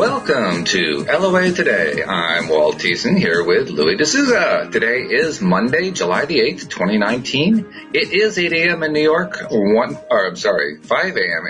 Welcome to LOA Today. I'm Walt here with Louis D'Souza. Today is Monday, July the 8th, 2019. It is 8 a.m. in New York, 5 a.m.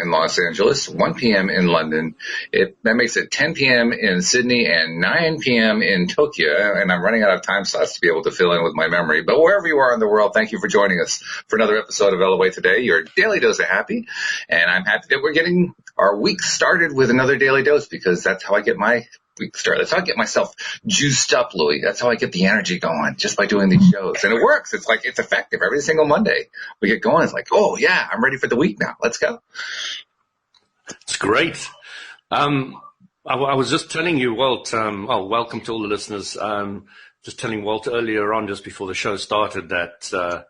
in Los Angeles, 1 p.m. in London. That makes it 10 p.m. in Sydney and 9 p.m. in Tokyo. And I'm running out of time slots to be able to fill in with my memory. But wherever you are in the world, thank you for joining us for another episode of LOA Today, your daily dose of happy. And I'm happy that we're getting our week started with another daily dose, because that's how I get my week started. That's how I get myself juiced up, Louis. That's how I get the energy going, just by doing these shows. And it works. It's effective. Every single Monday we get going. It's like, oh yeah, I'm ready for the week now. Let's go. It's great. I was just telling you, Walt, welcome to all the listeners. Just telling Walt earlier on, just before the show started, that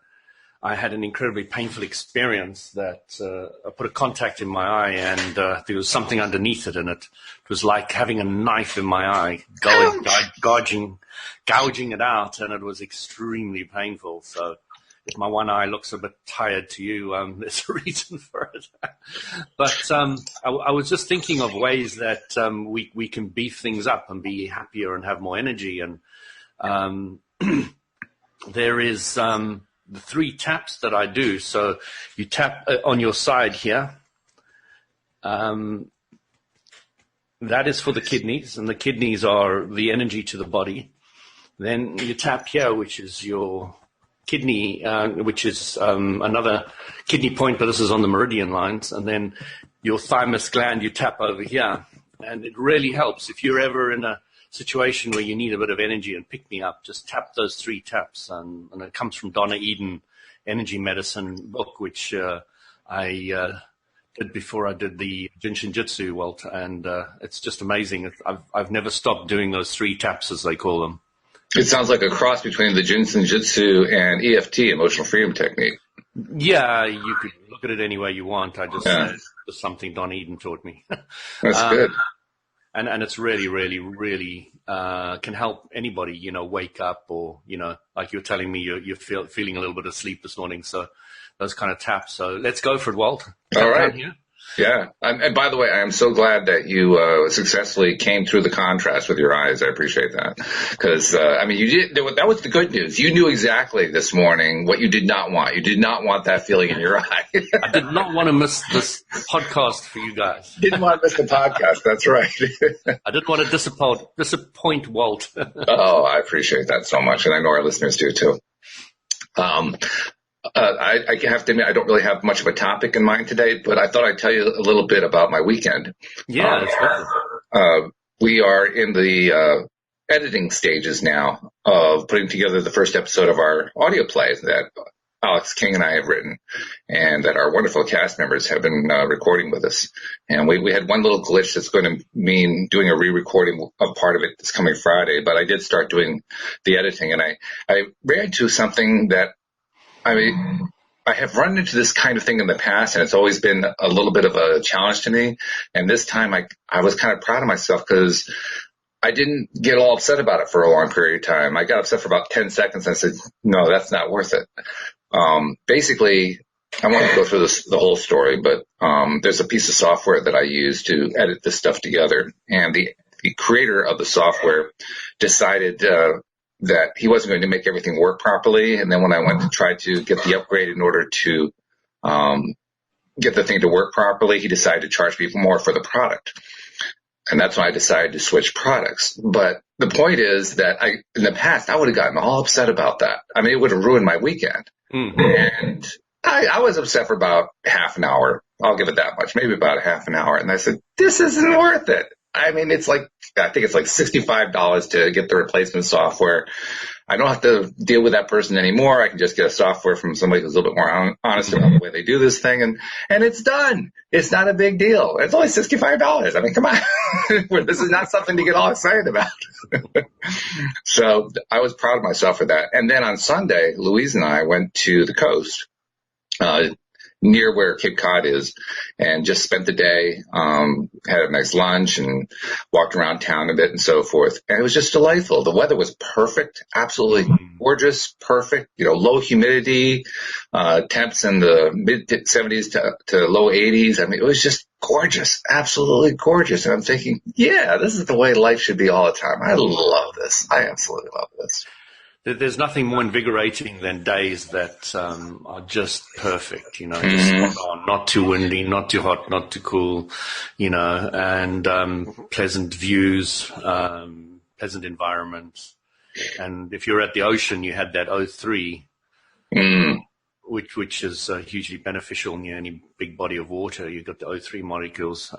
I had an incredibly painful experience that I put a contact in my eye, and there was something underneath it, and it was like having a knife in my eye, gouging it out, and it was extremely painful. So if my one eye looks a bit tired to you, there's a reason for it. But I was just thinking of ways that we can beef things up and be happier and have more energy. And there is the 3 taps that I do. So you tap on your side here. That is for the kidneys, and the kidneys are the energy to the body. Then you tap here, which is your kidney, which is another kidney point, but this is on the meridian lines. And then your thymus gland, you tap over here. And it really helps. If you're ever in a situation where you need a bit of energy and pick me up, just tap those 3 taps. And it comes from Donna Eden Energy Medicine book, which I did before I did the Jinshin Jitsu, Walt, and it's just amazing. I've never stopped doing those 3 taps, as they call them. It sounds like a cross between the Jinshin Jitsu and EFT, emotional freedom technique. Yeah, you could look at it any way you want. I just said it's something Don Eden taught me. That's good. And it's really, really, really can help anybody, wake up, or, like you're telling me you're feeling a little bit of sleep this morning. So those kind of taps. So let's go for it, Walt. All right. Here. Yeah. And by the way, I am so glad that you successfully came through the contrast with your eyes. I appreciate that. Because, you did. That was the good news. You knew exactly this morning what you did not want. You did not want that feeling in your eye. I did not want to miss this podcast for you guys. Didn't want to miss the podcast. That's right. I didn't want to disappoint Walt. Oh, I appreciate that so much. And I know our listeners do too. I have to admit, I don't really have much of a topic in mind today, but I thought I'd tell you a little bit about my weekend. Yeah, that's perfect. We are in the editing stages now of putting together the first episode of our audio play that Alex King and I have written, and that our wonderful cast members have been recording with us. And we had one little glitch that's going to mean doing a re-recording of part of it this coming Friday, but I did start doing the editing, and I ran into something that I have run into this kind of thing in the past, and it's always been a little bit of a challenge to me. And this time I was kind of proud of myself, because I didn't get all upset about it for a long period of time. I got upset for about 10 seconds and I said, no, that's not worth it. Basically, I won't go through the whole story, but there's a piece of software that I use to edit this stuff together. And the creator of the software decided that he wasn't going to make everything work properly. And then when I went to try to get the upgrade in order to get the thing to work properly, he decided to charge people more for the product. And that's when I decided to switch products. But the point is that in the past, I would have gotten all upset about that. It would have ruined my weekend. Mm-hmm. And I was upset for about half an hour. I'll give it that much, maybe about a half an hour. And I said, this isn't worth it. I think it's like $65 to get the replacement software. I don't have to deal with that person anymore. I can just get a software from somebody who's a little bit more honest about the way they do this thing, and it's done. It's not a big deal. It's only $65. Come on. This is not something to get all excited about. So I was proud of myself for that. And then on Sunday, Louise and I went to the coast, near where Cape Cod is, and just spent the day, had a nice lunch and walked around town a bit and so forth. And it was just delightful. The weather was perfect, absolutely gorgeous, perfect, low humidity, temps in the mid 70s to low 80s. It was just gorgeous, absolutely gorgeous. And I'm thinking, yeah, this is the way life should be all the time. I love this. I absolutely love this. There's nothing more invigorating than days that are just perfect, just spot on, not too windy, not too hot, not too cool, and pleasant views, pleasant environments. And if you're at the ocean, you had that O3, which is hugely beneficial in any big body of water. You've got the O3 molecules.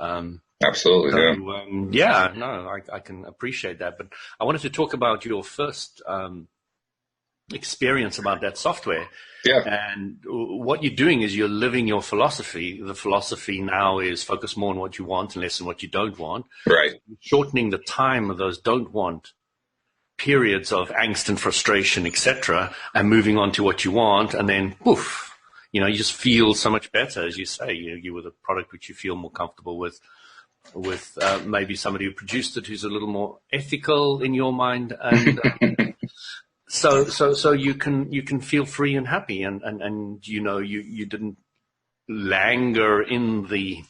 Absolutely, I can appreciate that. But I wanted to talk about your first experience about that software. Yeah. And what you're doing is you're living your philosophy. The philosophy now is focus more on what you want and less on what you don't want. Right. Shortening the time of those don't want periods of angst and frustration, etc., and moving on to what you want, and then poof, you just feel so much better, as you say. You with a product which you feel more comfortable with maybe somebody who produced it who's a little more ethical in your mind, and so you can feel free and happy, and you didn't languor in the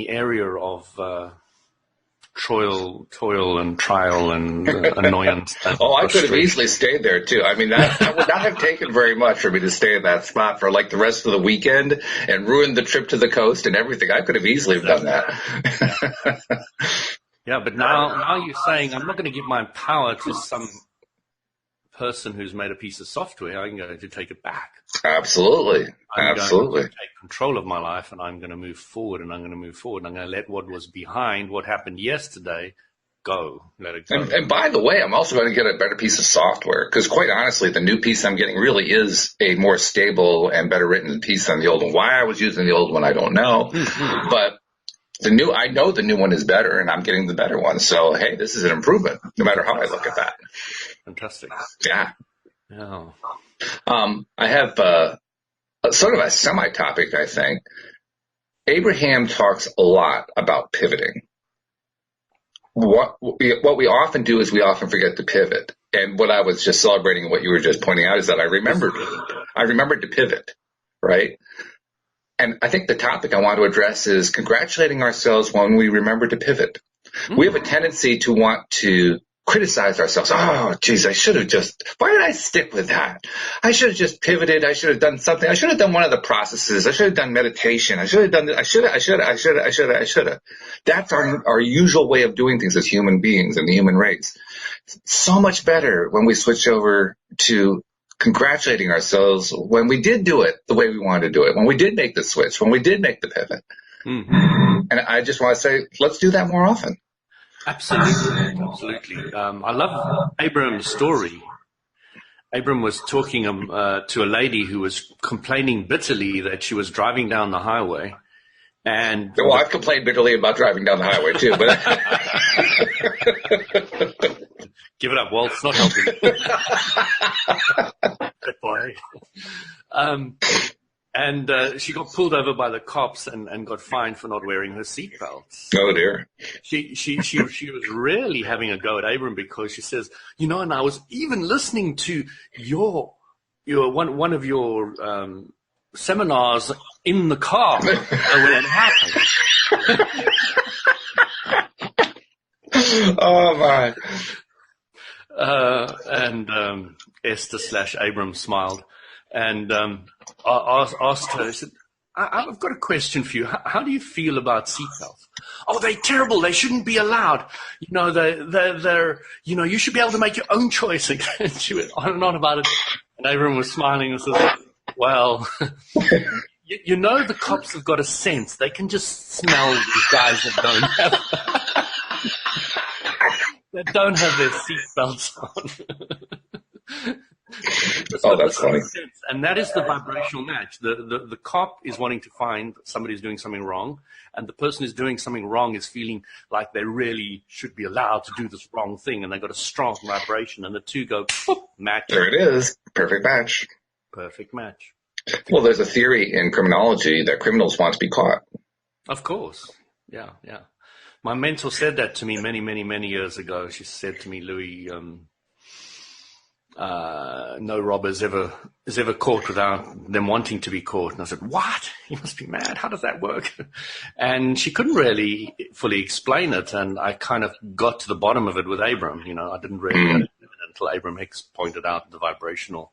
area of toil and trial and annoyance. And I could have easily stayed there too. I mean, that would not have taken very much for me to stay in that spot for like the rest of the weekend and ruin the trip to the coast and everything. I could have easily done that. Yeah, but now you're saying I'm not going to give my power to some person who's made a piece of software. I'm going to take it back. Absolutely. I'm going to take control of my life, and I'm going to move forward, and I'm going to let what was behind, what happened yesterday, go. Let it go. And by the way, I'm also going to get a better piece of software, because quite honestly, the new piece I'm getting really is a more stable and better written piece than the old one. Why I was using the old one, I don't know. Mm-hmm. But I know the new one is better, and I'm getting the better one. So, hey, this is an improvement, no matter how I look at that. Fantastic. Yeah. Yeah. I have sort of a semi-topic, I think. Abraham talks a lot about pivoting. What we often do is we often forget to pivot. And what I was just celebrating, what you were just pointing out, is that I remembered to pivot, right? And I think the topic I want to address is congratulating ourselves when we remember to pivot. Mm-hmm. We have a tendency to want to criticize ourselves. Oh, geez, why did I stick with that? I should have just pivoted. I should have done something. I should have done one of the processes. I should have done meditation. I should have. That's our usual way of doing things as human beings in the human race. So much better when we switch over to congratulating ourselves when we did do it the way we wanted to do it, when we did make the switch, when we did make the pivot. Mm-hmm. And I just want to say, let's do that more often. Absolutely. I love Abram's story. Abram was talking to a lady who was complaining bitterly that she was driving down the highway. I've complained bitterly about driving down the highway too, but give it up, Walt. It's not helping. Good boy. And she got pulled over by the cops and got fined for not wearing her seatbelt. Oh dear. She was really having a go at Abram because she says, and I was even listening to your one of your seminars in the car when it happened. Oh my. And Esther/Abram smiled. And I asked her, I said, I've got a question for you. How do you feel about seatbelts? Oh, they're terrible. They shouldn't be allowed. They're you should be able to make your own choice. And she went on and on about it. And Abram was smiling and said, well, the cops have got a sense. They can just smell these guys that don't have their seatbelts on. That's funny. And that is the vibrational match. The cop is wanting to find somebody who's doing something wrong, and the person who's doing something wrong is feeling like they really should be allowed to do this wrong thing, and they've got a strong vibration, and the two go, boop, match. There it is. Perfect match. Perfect match. Well, there's a theory in criminology that criminals want to be caught. Of course. Yeah. My mentor said that to me many, many, many years ago. She said to me, Louis, no robber is ever caught without them wanting to be caught. And I said, what? You must be mad. How does that work? And she couldn't really fully explain it. And I kind of got to the bottom of it with Abram. I didn't really get it until Abram Hicks pointed out the vibrational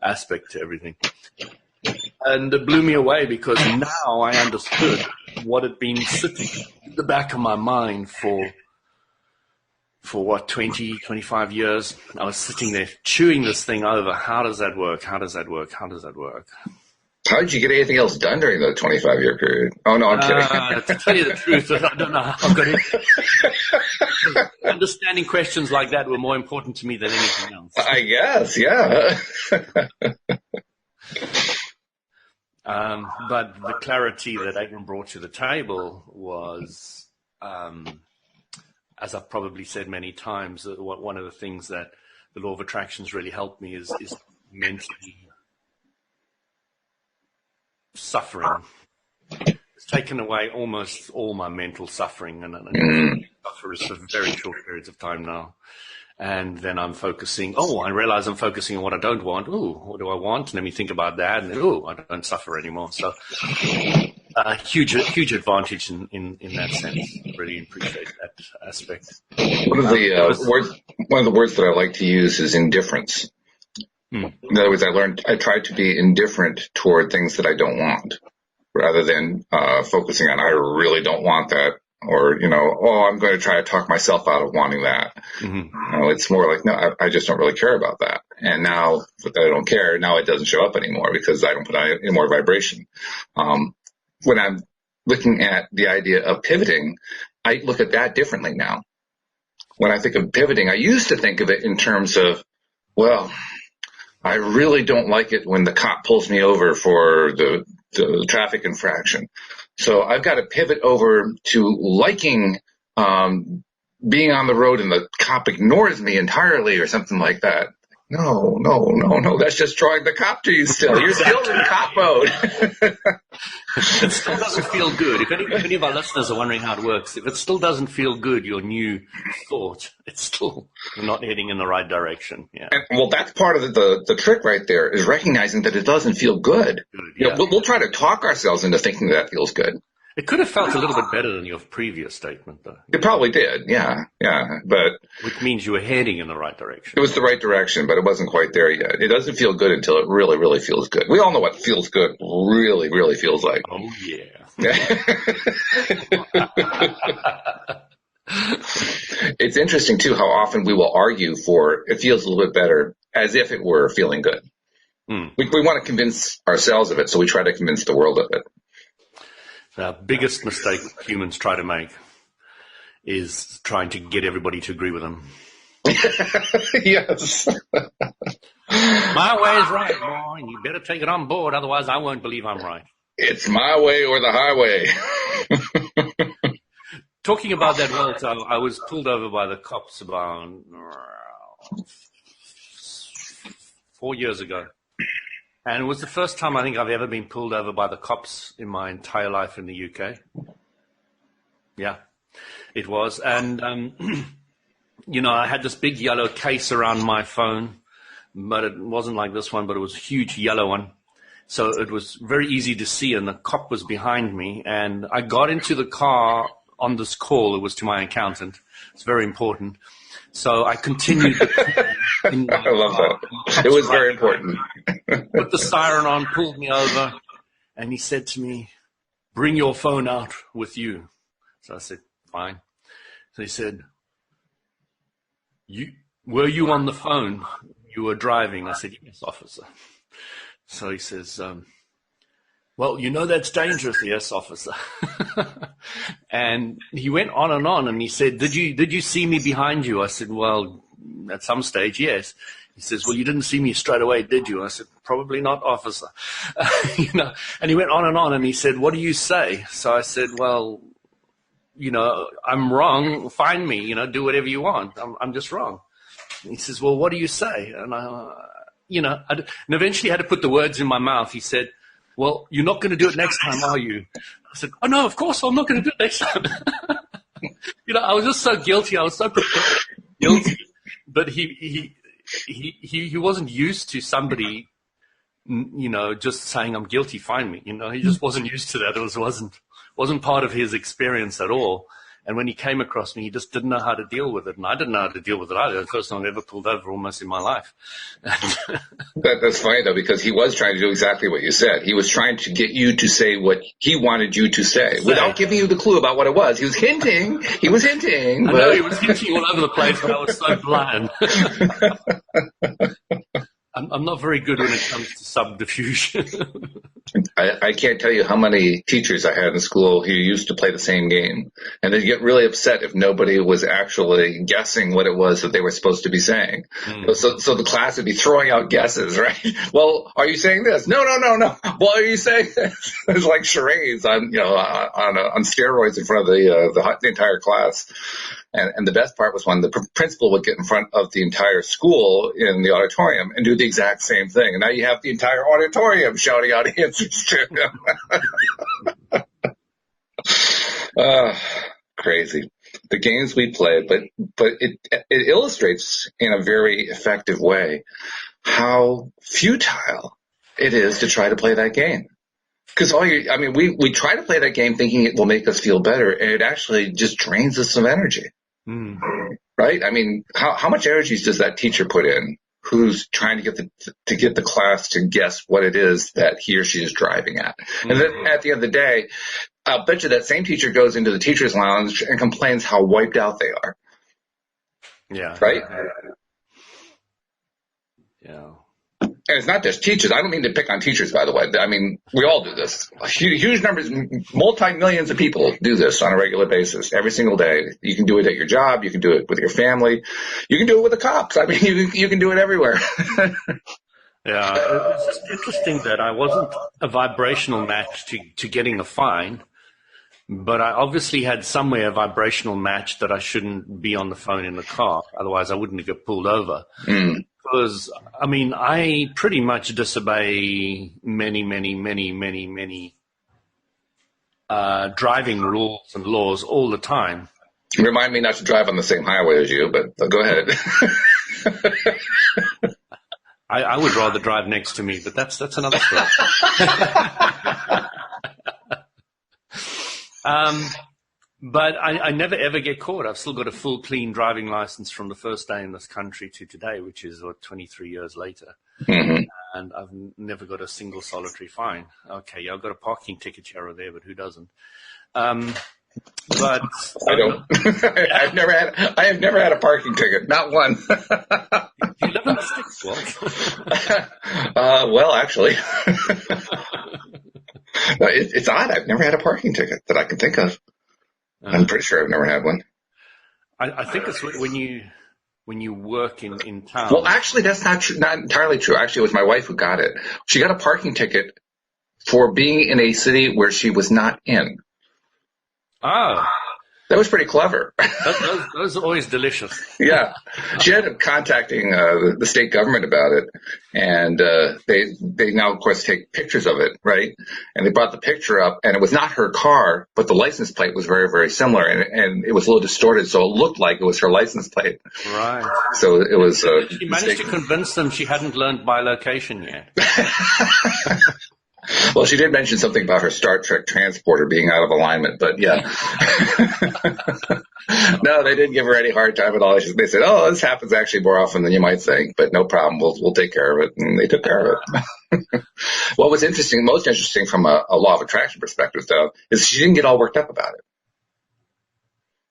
aspect to everything. And it blew me away because now I understood what had been sitting in the back of my mind for 20, 25 years. I was sitting there chewing this thing over. How does that work? How does that work? How does that work? How did you get anything else done during the 25-year period? Oh, no, I'm kidding. To tell you the truth, I don't know how I got it. Understanding questions like that were more important to me than anything else. I guess, yeah. But the clarity that Abram brought to the table was, as I've probably said many times, one of the things that the law of attractions really helped me is mentally suffering. It's taken away almost all my mental suffering, and I suffer for very short periods of time now. And then I'm focusing. I realize I'm focusing on what I don't want. What do I want? And let me think about that. And I don't suffer anymore. So, huge advantage in that sense. Really appreciate that aspect. One of the words that I like to use is indifference. In other words, I try to be indifferent toward things that I don't want, rather than focusing on I really don't want that. Or, I'm going to try to talk myself out of wanting that. It's more like, no, I just don't really care about that. And now that I don't care, now it doesn't show up anymore because I don't put out any more vibration. When I'm looking at the idea of pivoting, I look at that differently now. When I think of pivoting, I used to think of it in terms of, well, I really don't like it when the cop pulls me over for the traffic infraction. So I've got to pivot over to liking being on the road and the cop ignores me entirely or something like that. No. That's just drawing the cop to you still. You're still in cop mode. It still doesn't feel good. If any of our listeners are wondering how it works, if it still doesn't feel good, your new thought, it's still not heading in the right direction. Yeah. And, that's part of the trick right there is recognizing that it doesn't feel good. Yeah. We'll try to talk ourselves into thinking that feels good. It could have felt a little bit better than your previous statement, though. It probably did, yeah. But which means you were heading in the right direction. It was the right direction, but it wasn't quite there yet. It doesn't feel good until it really, really feels good. We all know what feels good really, really feels like. Oh, yeah. It's interesting, too, how often we will argue for it feels a little bit better as if it were feeling good. We want to convince ourselves of it, so we try to convince the world of it. The biggest mistake humans try to make is trying to get everybody to agree with them. Yes. My way is right, boy, and you better take it on board, otherwise I won't believe I'm right. It's my way or the highway. Talking about that, Walt, I was pulled over by the cops about 4 years ago. And it was the first time I think I've ever been pulled over by the cops in my entire life in the UK. Yeah, it was. And, I had this big yellow case around my phone, but it wasn't like this one, but it was a huge yellow one. So it was very easy to see, and the cop was behind me. And I got into the car on this call. It was to my accountant. It's very important. So I continued. I love that. It was very important. Put the siren on, pulled me over, and he said to me, "Bring your phone out with you." So I said, "Fine." So he said, "Were you on the phone? You were driving?" I said, "Yes, officer." So he says, "Well, that's dangerous." "Yes, officer." And he went on, and he said, "Did you see me behind you?" I said, "Well, at some stage, yes." He says, "Well, you didn't see me straight away, did you?" I said, "Probably not, officer." And he went on, and he said, "What do you say?" So I said, "Well, I'm wrong. Find me, do whatever you want. I'm just wrong." And he says, "Well, what do you say?" And and eventually I had to put the words in my mouth. He said, "Well, you're not going to do it next time, are you?" I said, "Oh, no, of course I'm not going to do it next time." I was just so guilty. I was so guilty. But he he wasn't used to somebody, just saying, I'm guilty, fine me. He just wasn't used to that. It wasn't part of his experience at all. And when he came across me, he just didn't know how to deal with it. And I didn't know how to deal with it either. The first time I ever pulled over almost in my life. That's funny, though, because he was trying to do exactly what you said. He was trying to get you to say what he wanted you to say without giving you the clue about what it was. He was hinting. I know he was hinting all over the place, but I was so blind. I'm not very good when it comes to subterfuge. I can't tell you how many teachers I had in school who used to play the same game, and they'd get really upset if nobody was actually guessing what it was that they were supposed to be saying. So the class would be throwing out guesses, right? Well, are you saying this? No. Well, are you saying this? It's like charades on steroids in front of the entire class. And the best part was when the principal would get in front of the entire school in the auditorium and do the exact same thing. And now you have the entire auditorium shouting out answers to him. Crazy. The games we play, but it illustrates in a very effective way how futile it is to try to play that game. Because we try to play that game thinking it will make us feel better, and it actually just drains us of energy. Right? I mean, how much energy does that teacher put in who's trying to get the class to guess what it is that he or she is driving at? And then at the end of the day, I'll bet you that same teacher goes into the teacher's lounge and complains how wiped out they are. Yeah. Right? Yeah. And it's not just teachers. I don't mean to pick on teachers, by the way. I mean, we all do this. Huge numbers, multi-millions of people do this on a regular basis every single day. You can do it at your job. You can do it with your family. You can do it with the cops. I mean, you can do it everywhere. Yeah, it's interesting that I wasn't a vibrational match to getting a fine, but I obviously had somewhere a vibrational match that I shouldn't be on the phone in the car. Otherwise, I wouldn't get pulled over. Because, I pretty much disobey many driving rules and laws all the time. Remind me not to drive on the same highway as you, but go ahead. I would rather drive next to me, but that's another story. But I never ever get caught. I've still got a full clean driving license from the first day in this country to today, which is 23 years later. And I've never got a single solitary fine. Okay, I've got a parking ticket here or there, but who doesn't? But I don't. I have never had a parking ticket, not one. You live in the sticks, Walt? Well, actually, it's odd. I've never had a parking ticket that I can think of. I'm pretty sure I've never had one. I think it's when you work in town. Well, actually, that's not entirely true. Actually, it was my wife who got it. She got a parking ticket for being in a city where she was not in. Oh. That was pretty clever. Those are always delicious. Yeah. She ended up contacting the state government about it, and they now, of course, take pictures of it, right? And they brought the picture up, and it was not her car, but the license plate was very, very similar, and it was a little distorted, so it looked like it was her license plate. Right. So it was She managed to convince them she hadn't learned bilocation yet. Well, she did mention something about her Star Trek transporter being out of alignment, but yeah. No, they didn't give her any hard time at all. They said, "Oh, this happens actually more often than you might think, but no problem. We'll take care of it." And they took care of it. What was most interesting from a law of attraction perspective, though, is she didn't get all worked up about it.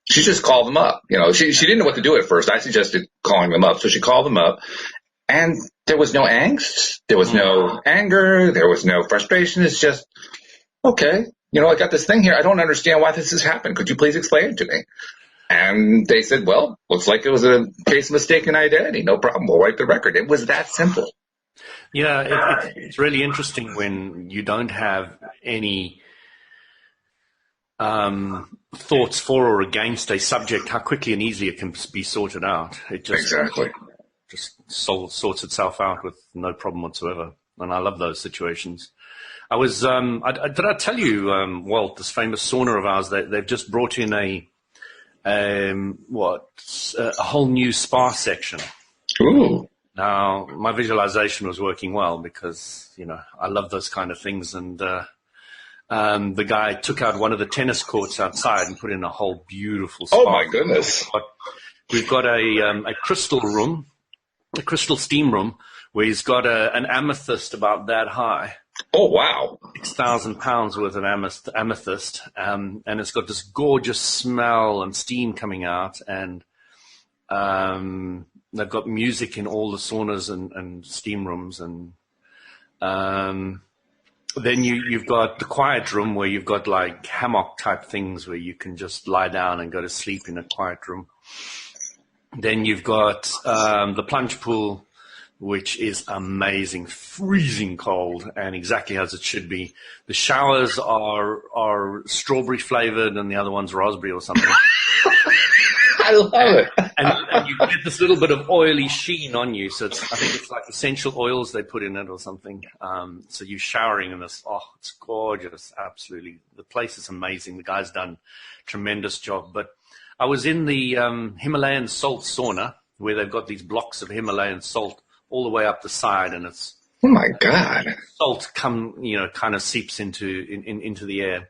She just called them up. She didn't know what to do at first. I suggested calling them up, so she called them up. And there was no angst, there was no anger, there was no frustration. It's just, okay, I got this thing here. I don't understand why this has happened. Could you please explain it to me? And they said, well, looks like it was a case of mistaken identity. No problem. We'll wipe the record. It was that simple. Yeah, it's really interesting when you don't have any thoughts for or against a subject, how quickly and easily it can be sorted out. It just sorts itself out with no problem whatsoever. And I love those situations. I was, did I tell you, Walt, this famous sauna of ours, they've just brought in a whole new spa section. Ooh. Now, my visualization was working well because, I love those kind of things. And the guy took out one of the tennis courts outside and put in a whole beautiful spa. Oh, my goodness. We've got a crystal room, a crystal steam room, where he's got an amethyst about that high. Oh, wow. 6,000 pounds worth of amethyst. And it's got this gorgeous smell and steam coming out. And they've got music in all the saunas and steam rooms. And then you've got the quiet room where you've got like hammock type things where you can just lie down and go to sleep in a quiet room. Then you've got the plunge pool, which is amazing, freezing cold, and exactly as it should be. The showers are strawberry flavored, and the other one's raspberry or something. I love it. And you get this little bit of oily sheen on you. So I think it's like essential oils they put in it or something. So you're showering in this. Oh, it's gorgeous. Absolutely. The place is amazing. The guy's done a tremendous job. But I was in the Himalayan salt sauna where they've got these blocks of Himalayan salt all the way up the side, and it's oh my God, salt kind of seeps into the air.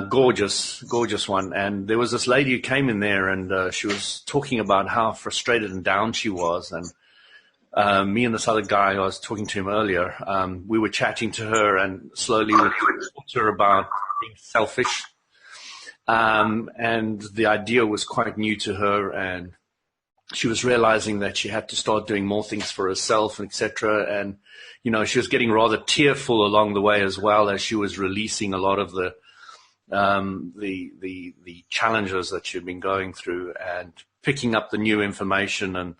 Gorgeous one. And there was this lady who came in there, and she was talking about how frustrated and down she was. And me and this other guy, I was talking to him earlier, we were chatting to her, and slowly we talked to her about being selfish. And the idea was quite new to her, and she was realizing that she had to start doing more things for herself, and et cetera. And, she was getting rather tearful along the way as well, as she was releasing a lot of the challenges that she'd been going through and picking up the new information.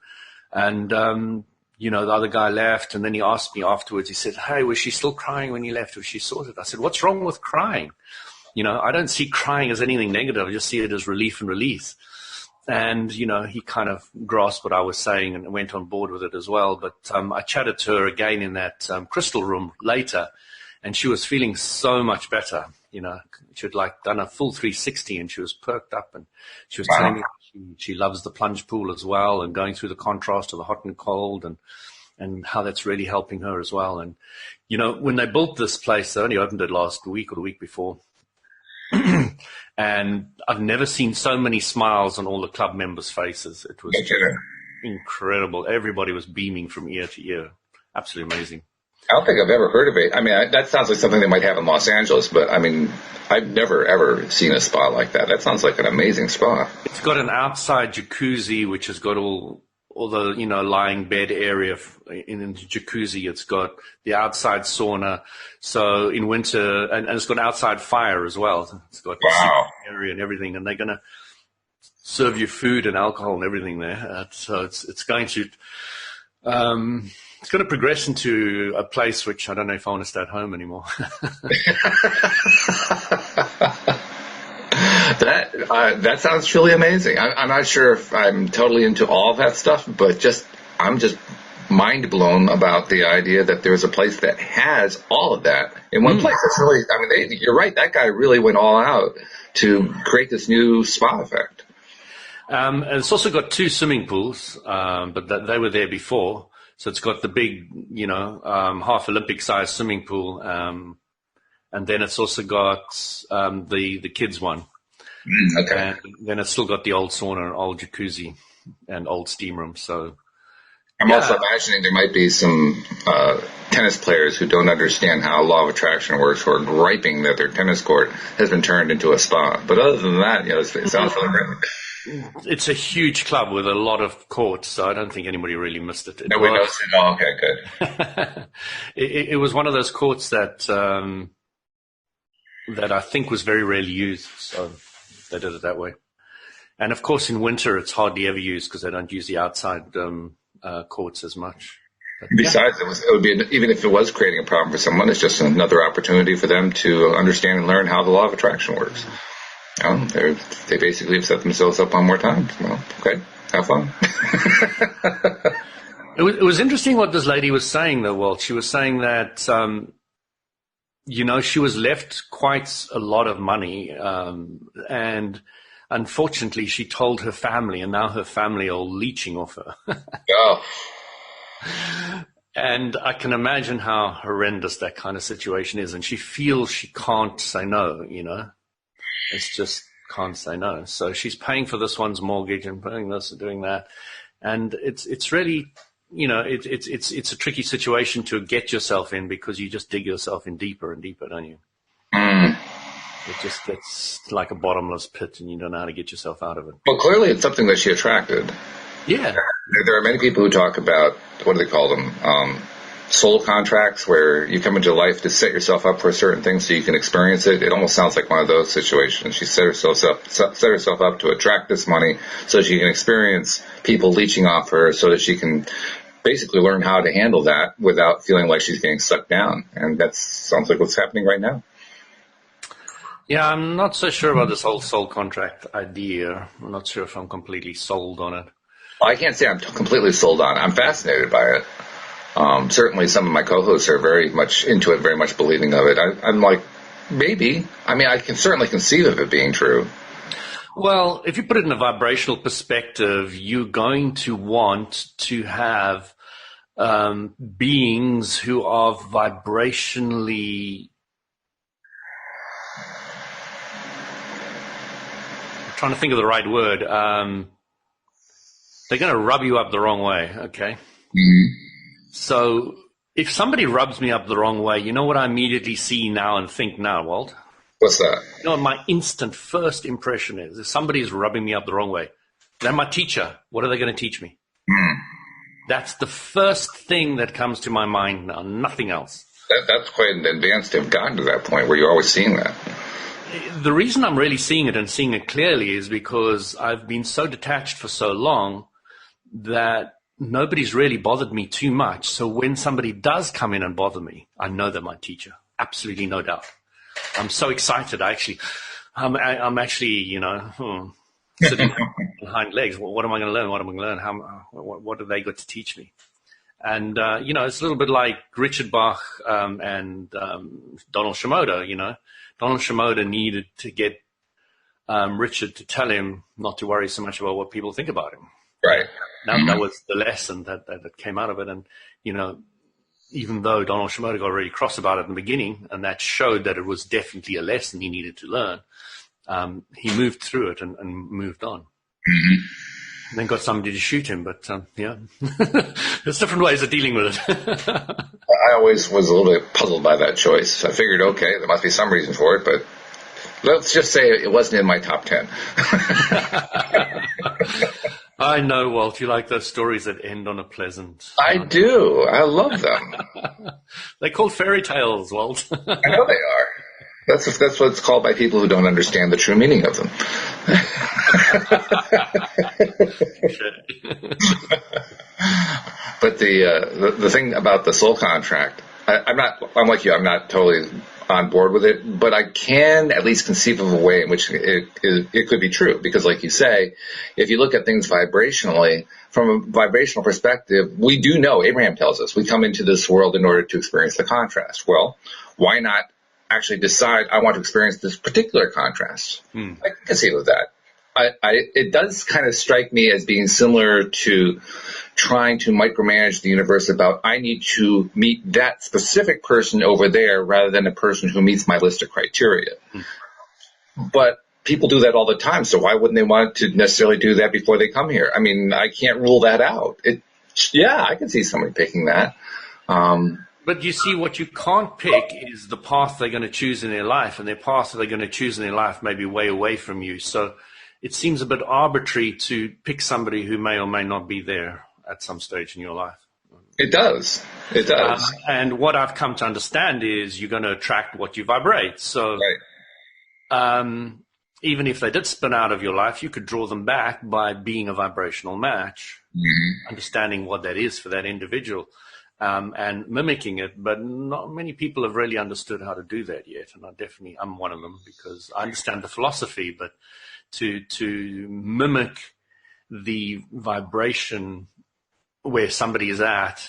And the other guy left, and then he asked me afterwards, he said, "Hey, was she still crying when you left? Was she sorted?" I said, "What's wrong with crying? I don't see crying as anything negative. I just see it as relief and release." And, he kind of grasped what I was saying and went on board with it as well. But I chatted to her again in that crystal room later, and she was feeling so much better. She had like done a full 360, and she was perked up, and she was telling me she loves the plunge pool as well, and going through the contrast of the hot and cold, and how that's really helping her as well. And, when they built this place, they only opened it last week or the week before. And I've never seen so many smiles on all the club members' faces. It was incredible. Everybody was beaming from ear to ear. Absolutely amazing. I don't think I've ever heard of it. I mean, that sounds like something they might have in Los Angeles, but I mean, I've never, ever seen a spa like that. That sounds like an amazing spa. It's got an outside jacuzzi, which has got all the, lying bed area in the jacuzzi. It's got the outside sauna. So in winter, and it's got outside fire as well. It's got wow. area and everything, and they're going to serve you food and alcohol and everything there. So it's going to, it's going to progress into a place which I don't know if I want to stay at home anymore. That sounds truly amazing. I'm not sure if I'm totally into all of that stuff, but I'm just mind blown about the idea that there's a place that has all of that in one place. It's really, I mean, you're right. That guy really went all out to create this new spa effect. And it's also got 2 swimming pools, but they were there before. So it's got the big, half Olympic sized swimming pool. And then it's also got the kids one. Okay. And then it's still got the old sauna, old jacuzzi, and old steam room. So I'm also imagining there might be some tennis players who don't understand how law of attraction works, who are griping that their tennis court has been turned into a spa. But other than that, it sounds really great. It's a huge club with a lot of courts, so I don't think anybody really missed it. Nobody knows it. Oh, okay, good. It was one of those courts that I think was very rarely used, so they did it that way. And of course, in winter, it's hardly ever used because they don't use the outside courts as much. But, besides, it would be, even if it was creating a problem for someone, it's just another opportunity for them to understand and learn how the law of attraction works. They basically have set themselves up on more time. Well, okay, have fun. It was interesting what this lady was saying, though, Walt. She was saying that, she was left quite a lot of money, and unfortunately she told her family, and now her family are leeching off her. Oh. And I can imagine how horrendous that kind of situation is. And she feels she can't say no, It's just can't say no. So she's paying for this one's mortgage and paying this and doing that. And it's really, it's a tricky situation to get yourself in, because you just dig yourself in deeper and deeper, don't you? Mm. It just gets like a bottomless pit, and you don't know how to get yourself out of it. Well, clearly it's something that she attracted. Yeah. There are many people who talk about, what do they call them? Soul contracts, where you come into life to set yourself up for a certain thing so you can experience it. It almost sounds like one of those situations. She set herself up to attract this money so she can experience people leeching off her, so that she can basically learn how to handle that without feeling like she's getting sucked down. And that sounds like what's happening right now. Yeah, I'm not so sure about this whole soul contract idea. I'm not sure if I'm completely sold on it. I can't say I'm completely sold on it. I'm fascinated by it. Certainly some of my co-hosts are very much into it, very much believing of it. I'm like, maybe. I mean, I can certainly conceive of it being true. Well, if you put it in a vibrational perspective, you're going to want to have beings who are vibrationally... I'm trying to think of the right word. They're going to rub you up the wrong way, okay? Mm-hmm. So if somebody rubs me up the wrong way, you know what I immediately see now and think now, Walt? What's that? You know what my instant first impression is? If somebody's rubbing me up the wrong way, they're my teacher. What are they going to teach me? Mm. That's the first thing that comes to my mind now, nothing else. That's quite advanced to have gotten to that point where you're always seeing that. The reason I'm really seeing it and seeing it clearly is because I've been so detached for so long that nobody's really bothered me too much. So when somebody does come in and bother me, I know they're my teacher. Absolutely no doubt. I'm so excited. I'm actually, sitting on hind legs. What am I going to learn? What am I going to learn? What have they got to teach me? And, it's a little bit like Richard Bach and Donald Shimoda, Donald Shimoda needed to get Richard to tell him not to worry so much about what people think about him. Right. That was the lesson that came out of it. And, even though Donald Shimoda got really cross about it in the beginning, and that showed that it was definitely a lesson he needed to learn, he moved through it and moved on. Mm-hmm. And then got somebody to shoot him. But, there's different ways of dealing with it. I always was a little bit puzzled by that choice. I figured, okay, there must be some reason for it, but let's just say it wasn't in my top 10. I know, Walt, you like those stories that end on a pleasant... I do. I love them. They're called fairy tales, Walt. I know they are. That's what it's called by people who don't understand the true meaning of them. But the thing about the soul contract, I'm like you, I'm not totally on board with it, but I can at least conceive of a way in which it could be true. Because like you say, if you look at things vibrationally, from a vibrational perspective, we do know, Abraham tells us, we come into this world in order to experience the contrast. Well, why not actually decide I want to experience this particular contrast? I can conceive of that. It does kind of strike me as being similar to trying to micromanage the universe about I need to meet that specific person over there rather than a person who meets my list of criteria. But people do that all the time, so why wouldn't they want to necessarily do that before they come here? I mean, I can't rule that out. I can see somebody picking that. But you see, what you can't pick is the path they're going to choose in their life, and their path that they're going to choose in their life may be way away from you. So it seems a bit arbitrary to pick somebody who may or may not be there at some stage in your life. It does. It does. And what I've come to understand is you're going to attract what you vibrate. So even if they did spin out of your life, you could draw them back by being a vibrational match, understanding what that is for that individual. And mimicking it, but not many people have really understood how to do that yet. And I'm one of them, because I understand the philosophy, but to mimic the vibration where somebody is at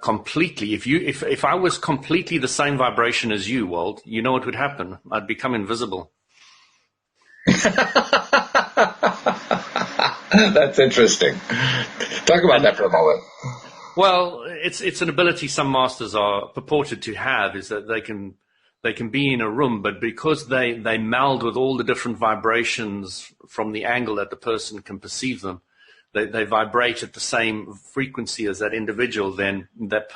completely. If I was completely the same vibration as you, Walt, you know what would happen? I'd become invisible. That's interesting. Talk about that for a moment. Well, it's an ability some masters are purported to have, is that they can be in a room, but because they meld with all the different vibrations from the angle that the person can perceive them, they vibrate at the same frequency as that individual, then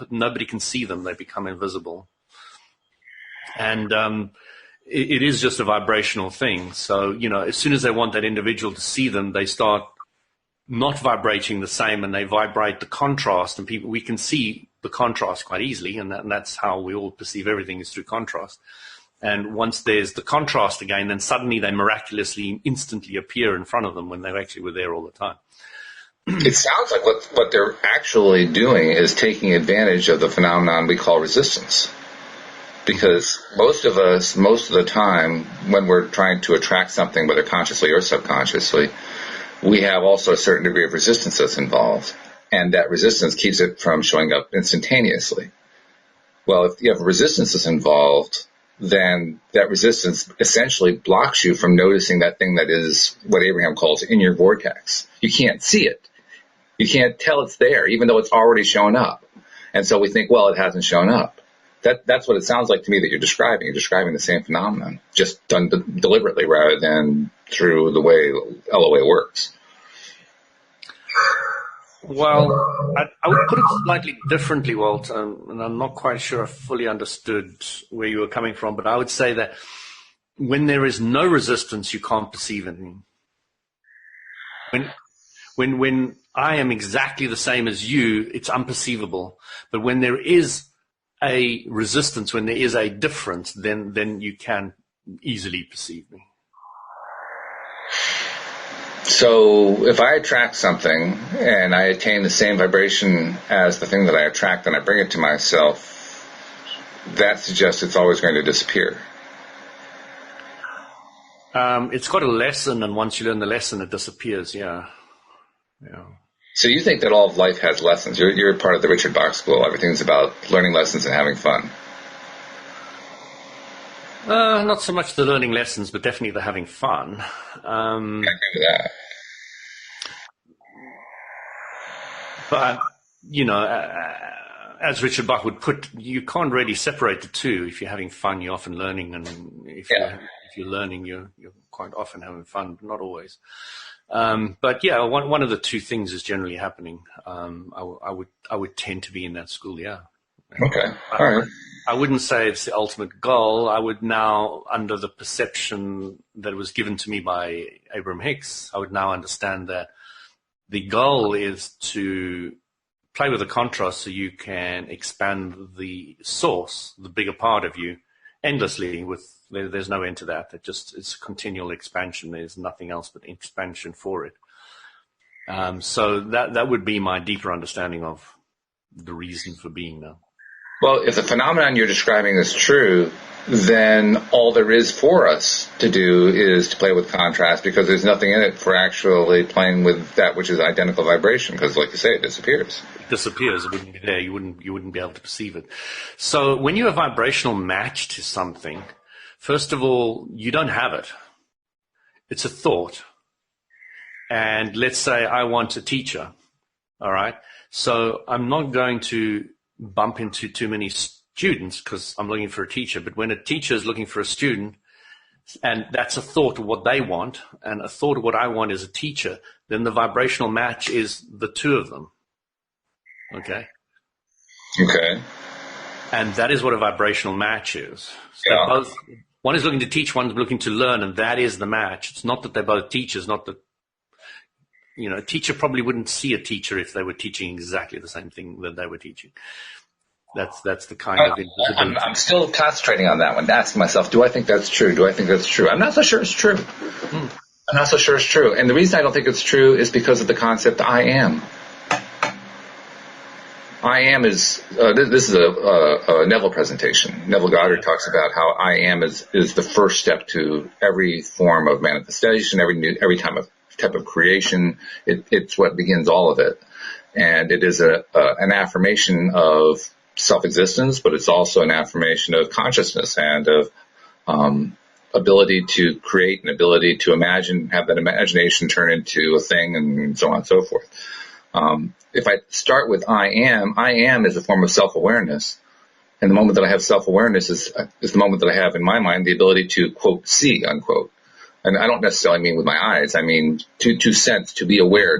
nobody can see them. They become invisible. And it is just a vibrational thing. So, as soon as they want that individual to see them, they start not vibrating the same, and they vibrate the contrast, and we can see the contrast quite easily, and that's how we all perceive everything, is through contrast. And once there's the contrast again, then suddenly they miraculously instantly appear in front of them when they actually were there all the time. It sounds like what they're actually doing is taking advantage of the phenomenon we call resistance. Because most of us, most of the time, when we're trying to attract something, whether consciously or subconsciously, we have also a certain degree of resistance that's involved. And that resistance keeps it from showing up instantaneously. Well, if you have resistance that's involved, then that resistance essentially blocks you from noticing that thing that is what Abraham calls in your vortex. You can't see it. You can't tell it's there, even though it's already shown up. And so we think, well, it hasn't shown up. That's what it sounds like to me that you're describing. You're describing the same phenomenon, just done deliberately rather than through the way LOA works. Well, I would put it slightly differently, Walt, and I'm not quite sure I fully understood where you were coming from, but I would say that when there is no resistance, you can't perceive anything. When I am exactly the same as you, it's unperceivable. But when there is a resistance, when there is a difference, then you can easily perceive me. So if I attract something and I attain the same vibration as the thing that I attract and I bring it to myself, that suggests it's always going to disappear. It's got a lesson, and once you learn the lesson, it disappears, yeah. So you think that all of life has lessons. You're part of the Richard Bach School. Everything's about learning lessons and having fun. Not so much the learning lessons, but definitely the having fun. I agree with that. But, as Richard Bach would put, you can't really separate the two. If you're having fun, you're often learning, and if you're learning, you're quite often having fun, but not always. But yeah, one of the two things is generally happening. I would tend to be in that school, yeah. Okay, all right. I wouldn't say it's the ultimate goal. I would now, under the perception that was given to me by Abraham Hicks, I would now understand that the goal is to play with the contrast so you can expand the source, the bigger part of you, endlessly. There's no end to that. It's a continual expansion. There's nothing else but expansion for it. So that would be my deeper understanding of the reason for being now. Well, if the phenomenon you're describing is true, then all there is for us to do is to play with contrast, because there's nothing in it for actually playing with that which is identical vibration, because, like you say, it disappears. It disappears. It wouldn't be there. You wouldn't be able to perceive it. So when you're a vibrational match to something, first of all, you don't have it. It's a thought. And let's say I want a teacher, all right? So I'm not going to bump into too many students because I'm looking for a teacher. But when a teacher is looking for a student, and that's a thought of what they want, and a thought of what I want is a teacher, then the vibrational match is the two of them. Okay? Okay. And that is what a vibrational match is. So Yeah. one is looking to teach, one's looking to learn, and that is the match. It's not that they're both teachers, not that, a teacher probably wouldn't see a teacher if they were teaching exactly the same thing that they were teaching. That's the kind of invisibility. I'm still concentrating on that one, asking myself, do I think that's true? Do I think that's true? I'm not so sure it's true. I'm not so sure it's true. And the reason I don't think it's true is because of the concept I am. I am is, this is a Neville presentation. Neville Goddard talks about how I am is the first step to every form of manifestation, every type of creation. It's what begins all of it. And it is an affirmation of self-existence, but it's also an affirmation of consciousness and of ability to create and ability to imagine, have that imagination turn into a thing, and so on and so forth. If I start with I am is a form of self-awareness. And the moment that I have self-awareness is the moment that I have in my mind the ability to, quote, see, unquote. And I don't necessarily mean with my eyes. I mean to sense, to be aware,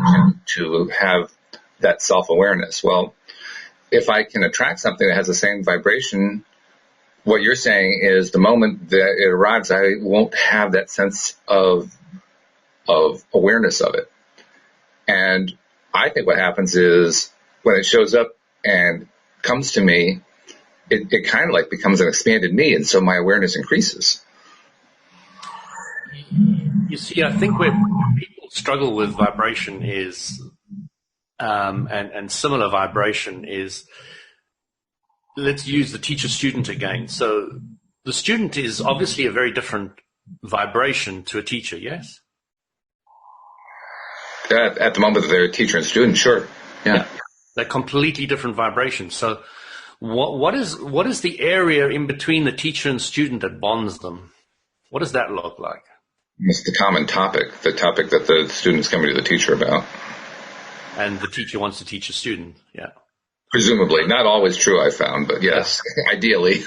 to have that self-awareness. Well, if I can attract something that has the same vibration, what you're saying is the moment that it arrives, I won't have that sense of awareness of it. And I think what happens is when it shows up and comes to me, it kind of like becomes an expanded me, and so my awareness increases. You see, I think where people struggle with vibration is, and similar vibration is, let's use the teacher-student again. So the student is obviously a very different vibration to a teacher, yes? At the moment that they're a teacher and student, sure. Yeah. They're completely different vibrations. So what is the area in between the teacher and student that bonds them? What does that look like? It's the common topic, the topic that the student's coming to the teacher about. And the teacher wants to teach a student, yeah. Presumably. Not always true, I found, but yes, ideally.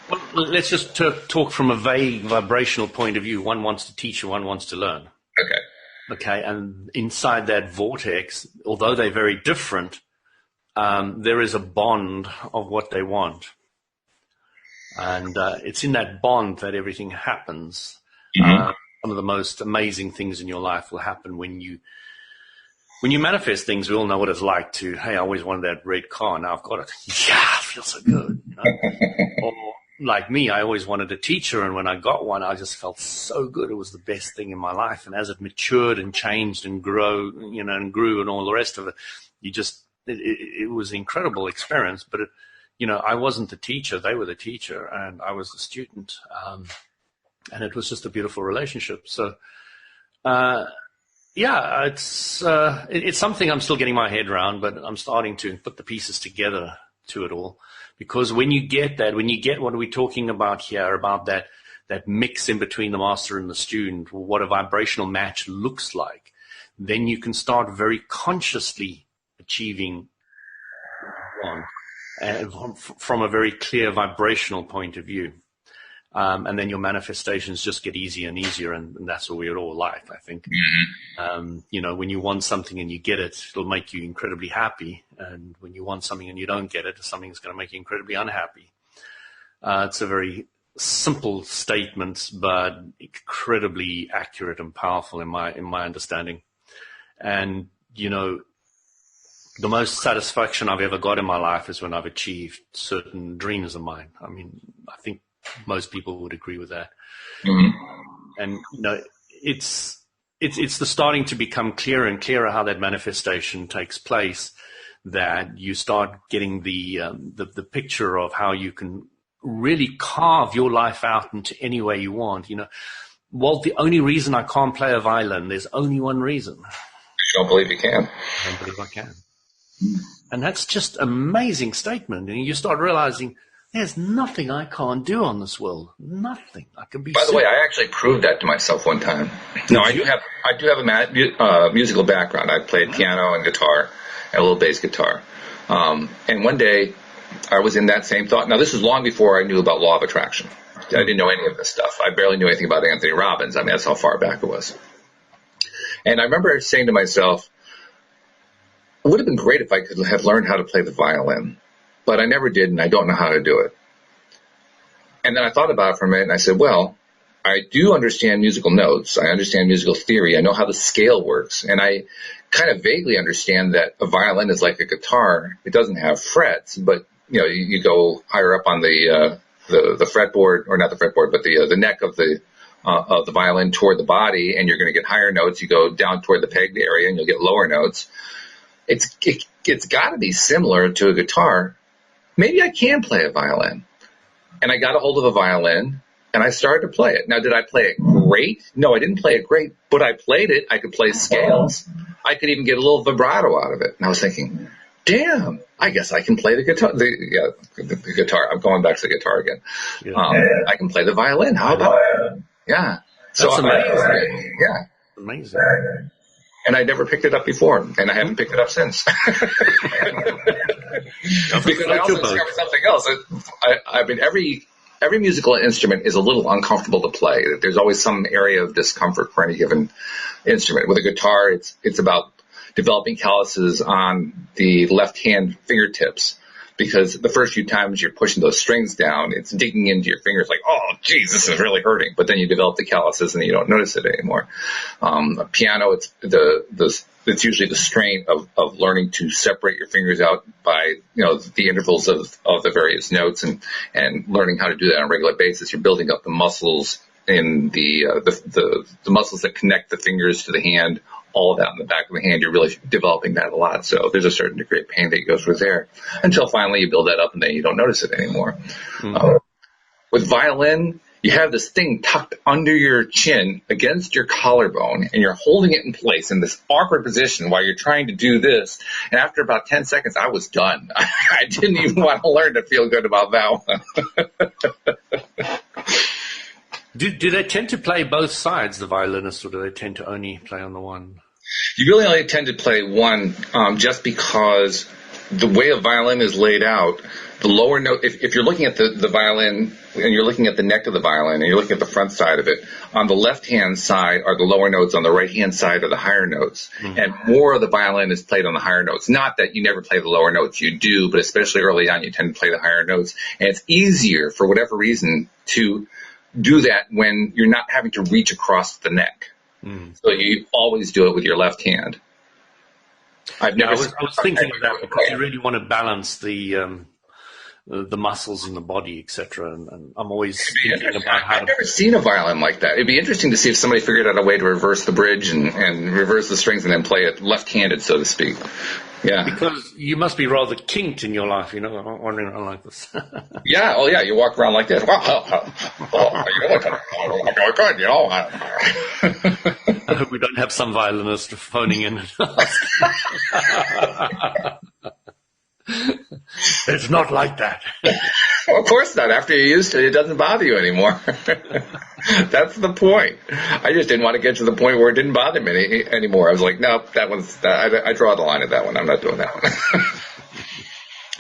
Well, let's just talk from a vague vibrational point of view. One wants to teach and one wants to learn. Okay, and inside that vortex, although they're very different, there is a bond of what they want. And it's in that bond that everything happens. Mm-hmm. Some of the most amazing things in your life will happen when you manifest things. We all know what it's like to, hey, I always wanted that red car. Now I've got it. Yeah, it feels so good. You know? Or like me, I always wanted a teacher. And when I got one, I just felt so good. It was the best thing in my life. And as it matured and changed and grew and all the rest of it, it was an incredible experience. But, I wasn't the teacher. They were the teacher and I was the student. And it was just a beautiful relationship. So, it's something I'm still getting my head around, but I'm starting to put the pieces together to it all. Because when you get what we're talking about here, about that mix in between the master and the student, or what a vibrational match looks like, then you can start very consciously achieving one, and from a very clear vibrational point of view. And then your manifestations just get easier and easier, and that's what we're all like, I think. Mm-hmm. When you want something and you get it, it'll make you incredibly happy. And when you want something and you don't get it, something's going to make you incredibly unhappy. It's a very simple statement, but incredibly accurate and powerful in my understanding. And, the most satisfaction I've ever got in my life is when I've achieved certain dreams of mine. I mean, I think most people would agree with that. Mm-hmm. And, it's the starting to become clearer and clearer how that manifestation takes place, that you start getting the picture of how you can really carve your life out into any way you want. Walt, the only reason I can't play a violin, there's only one reason. I don't believe you can. I don't believe I can. And that's just an amazing statement. And you start realizing there's nothing I can't do on this world. Nothing. I can be. By the way, I actually proved that to myself one time. No, I do have a musical background. I played piano and guitar and a little bass guitar. And one day I was in that same thought. Now, this was long before I knew about law of attraction. I didn't know any of this stuff. I barely knew anything about Anthony Robbins. I mean, that's how far back it was. And I remember saying to myself, it would have been great if I could have learned how to play the violin, but I never did, and I don't know how to do it. And then I thought about it for a minute, and I said, well, I do understand musical notes. I understand musical theory. I know how the scale works. And I kind of vaguely understand that a violin is like a guitar. It doesn't have frets, but, you go higher up on the fretboard, or not the fretboard, but the neck of the violin toward the body, and you're going to get higher notes. You go down toward the pegged area, and you'll get lower notes. It's got to be similar to a guitar. Maybe I can play a violin. And I got a hold of a violin, and I started to play it. Now, did I play it great? No, I didn't play it great, but I played it. I could play scales. I could even get a little vibrato out of it. And I was thinking, damn, I guess I can play the guitar. The guitar. I'm going back to the guitar again. Yeah. I can play the violin. How about it? Yeah. That's amazing. Yeah. Amazing. and I never picked it up before, and I haven't picked it up since. Because I also discovered something else. I mean, every musical instrument is a little uncomfortable to play. There's always some area of discomfort for any given instrument. With a guitar, it's about developing calluses on the left hand fingertips, because the first few times you're pushing those strings down, it's digging into your fingers like, oh, geez, this is really hurting. But then you develop the calluses and you don't notice it anymore. A piano, it's usually the strain of learning to separate your fingers out by, the intervals of the various notes and learning how to do that on a regular basis. You're building up the muscles in the muscles that connect the fingers to the hand, all of that in the back of the hand. You're really developing that a lot. So there's a certain degree of pain that goes with there until finally you build that up and then you don't notice it anymore. Mm-hmm. With violin, you have this thing tucked under your chin against your collarbone, and you're holding it in place in this awkward position while you're trying to do this. And after about 10 seconds, I was done. I didn't even want to learn to feel good about that one. Do they tend to play both sides, the violinists, or do they tend to only play on the one? You really only tend to play one, just because the way a violin is laid out, the lower note, if you're looking at the violin and you're looking at the neck of the violin and you're looking at the front side of it, on the left-hand side are the lower notes, on the right-hand side are the higher notes. Mm-hmm. And more of the violin is played on the higher notes. Not that you never play the lower notes, you do, but especially early on you tend to play the higher notes. And it's easier, for whatever reason, to do that when you're not having to reach across the neck. Mm. So you always do it with your left hand. I was thinking of that because you really want to balance the muscles in the body, etc. And I'm always thinking about how. I've never seen a violin like that. It'd be interesting to see if somebody figured out a way to reverse the bridge and reverse the strings and then play it left-handed, so to speak. Yeah. Because you must be rather kinked in your life, wandering around like this. Yeah. Oh, yeah. You walk around like this. I hope we don't have some violinist phoning in. It's not like that. Well, of course not. After you're used to it, it doesn't bother you anymore. That's the point. I just didn't want to get to the point where it didn't bother me anymore. I was like, no, I draw the line at that one. I'm not doing that one.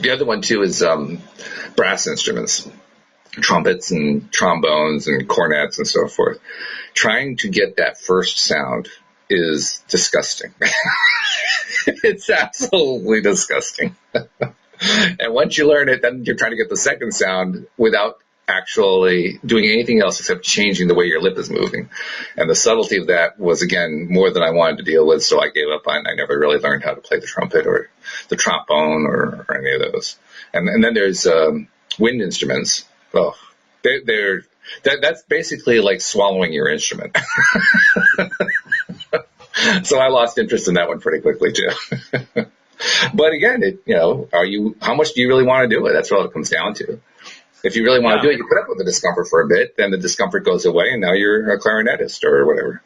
The other one, too, is brass instruments, trumpets and trombones and cornets and so forth. Trying to get that first sound is disgusting. It's absolutely disgusting. And once you learn it, then you're trying to get the second sound without actually doing anything else except changing the way your lip is moving. And the subtlety of that was, again, more than I wanted to deal with, so I gave up on it. I never really learned how to play the trumpet or the trombone or any of those. And then there's wind instruments. Oh, that's basically like swallowing your instrument. So I lost interest in that one pretty quickly, too. But again, how much do you really want to do it? That's what it comes down to. If you really want to do it, you put up with the discomfort for a bit, then the discomfort goes away, and now you're a clarinetist or whatever.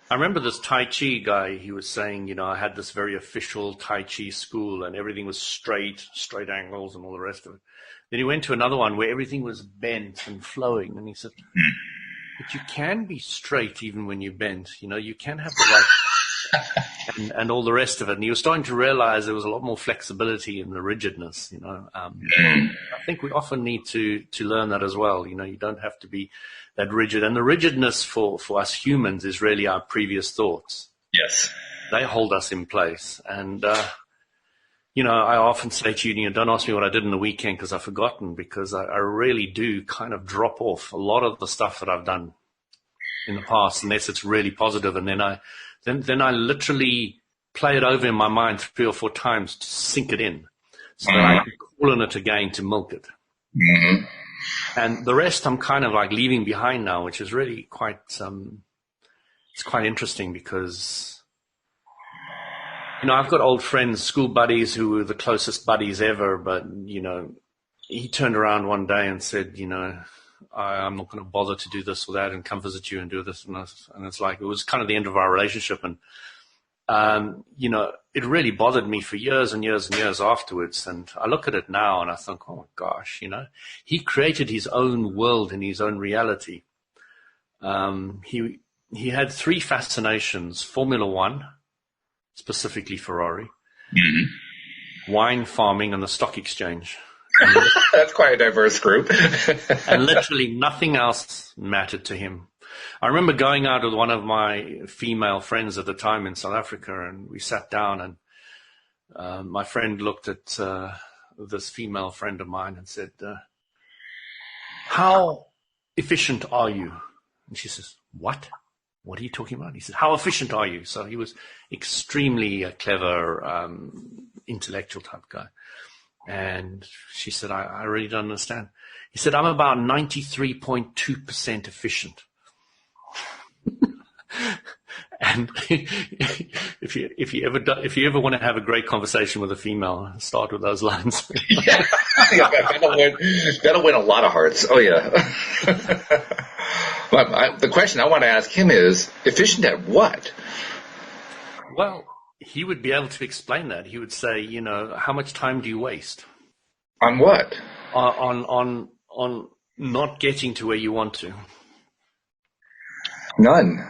I remember this Tai Chi guy, he was saying, I had this very official Tai Chi school, and everything was straight angles and all the rest of it. Then he went to another one where everything was bent and flowing, and he said, but you can be straight even when you're bent. You can have the right and all the rest of it. And he was starting to realize there was a lot more flexibility in the rigidness, I think we often need to learn that as well. You don't have to be that rigid. And the rigidness for us humans is really our previous thoughts. Yes. They hold us in place. And, I often say to you, don't ask me what I did in the weekend because I've forgotten, because I really do kind of drop off a lot of the stuff that I've done in the past, unless it's really positive. And then I literally play it over in my mind 3 or 4 times to sink it in, so that I can call on it again to milk it. Mm-hmm. And the rest I'm kind of like leaving behind now, which is really quite, it's quite interesting because, I've got old friends, school buddies who were the closest buddies ever, but, he turned around one day and said, I'm not going to bother to do this or that and come visit you and do this and this. And it's like, it was kind of the end of our relationship. And, it really bothered me for years and years and years afterwards. And I look at it now and I think, oh my gosh, he created his own world and his own reality. He had 3 fascinations: Formula One, specifically Ferrari, Mm-hmm. wine farming, and the stock exchange. That's quite a diverse group. And literally nothing else mattered to him. I remember going out with one of my female friends at the time in South Africa, and we sat down, and my friend looked at this female friend of mine and said, how efficient are you? And she says, what? What are you talking about? He said, how efficient are you? So he was extremely clever, intellectual type guy. And she said, I really don't understand. He said, I'm about 93.2% efficient. And if you ever want to have a great conversation with a female, start with those lines. Yeah, that'll win a lot of hearts. Oh yeah. But the question I want to ask him is, efficient at what? Well, he would be able to explain that. He would say, how much time do you waste? On what? On not getting to where you want to. None.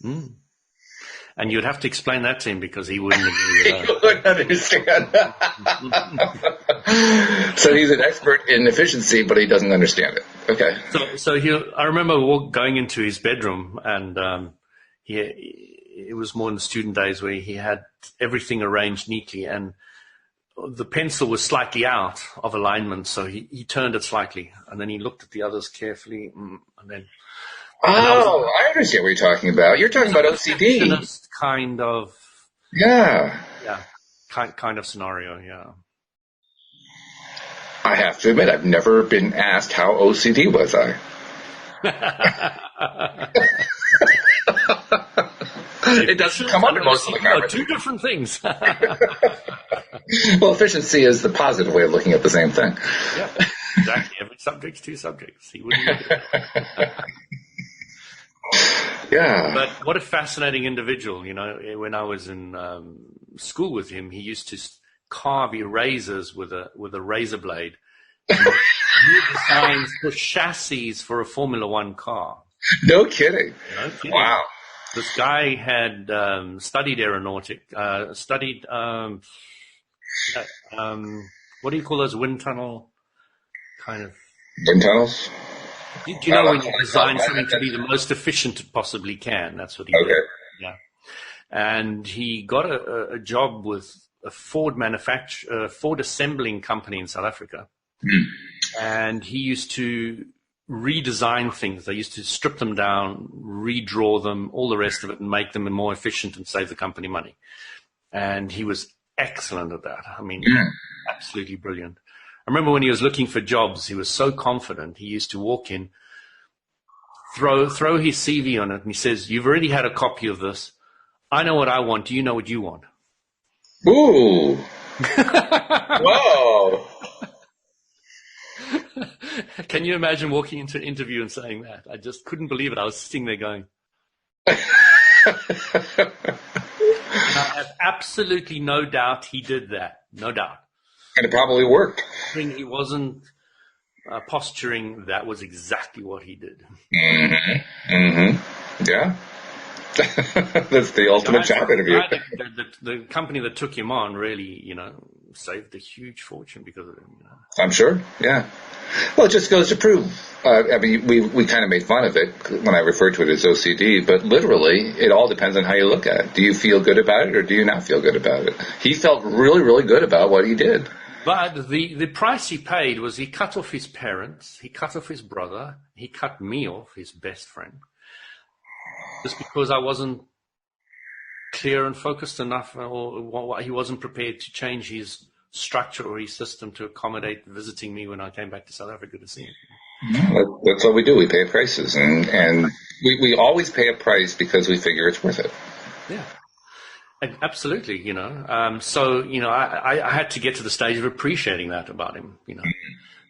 Mm. And you'd have to explain that to him because he wouldn't agree with He wouldn't understand. So he's an expert in efficiency, but he doesn't understand it. Okay. So I remember going into his bedroom, and it was more in the student days where he had everything arranged neatly, and the pencil was slightly out of alignment, so he turned it slightly, and then he looked at the others carefully, and then... Oh, I understand what you're talking about. You're talking about OCD. Kind of... Yeah. Yeah, kind of scenario, yeah. I have to admit, I've never been asked how OCD was I. It doesn't come up in most of the conversations. Two different things. Well, efficiency is the positive way of looking at the same thing. Yeah, exactly. Every subject's two subjects. He wouldn't look at it. Yeah. But what a fascinating individual. When I was in school with him, he used to carve erasers with a razor blade. New designs for chassis for a Formula One car. No kidding. Wow. This guy had studied aeronautic, what do you call those wind tunnel kind of? Wind tunnels? Do you know when you design something to be the most efficient it possibly can? That's what he did. Yeah. And he got a job with a Ford assembling company in South Africa. And he used to redesign things. They used to strip them down, redraw them, all the rest of it, and make them more efficient and save the company money. And he was excellent at that. I mean, absolutely brilliant. I remember when he was looking for jobs, he was so confident. He used to walk in, throw his CV on it, and he says, "You've already had a copy of this. I know what I want. Do you know what you want?" Ooh. Whoa. Can you imagine walking into an interview and saying that? I just couldn't believe it. I was sitting there going, I have absolutely no doubt he did that. No doubt. And it probably worked. He wasn't posturing. That was exactly what he did. Mm-hmm. Mm-hmm. Yeah. That's the ultimate job interview. The company that took him on really, saved a huge fortune because of him. I'm sure. Yeah. Well, it just goes to prove. We kind of made fun of it when I referred to it as OCD, but literally, it all depends on how you look at it. Do you feel good about it, or do you not feel good about it? He felt really, really good about what he did. But the price he paid was he cut off his parents, he cut off his brother, he cut me off, his best friend, just because I wasn't clear and focused enough, or he wasn't prepared to change his structure or his system to accommodate visiting me when I came back to South Africa to see him. That's what we do. We pay prices, and we always pay a price because we figure it's worth it. Yeah. Absolutely, So, I had to get to the stage of appreciating that about him,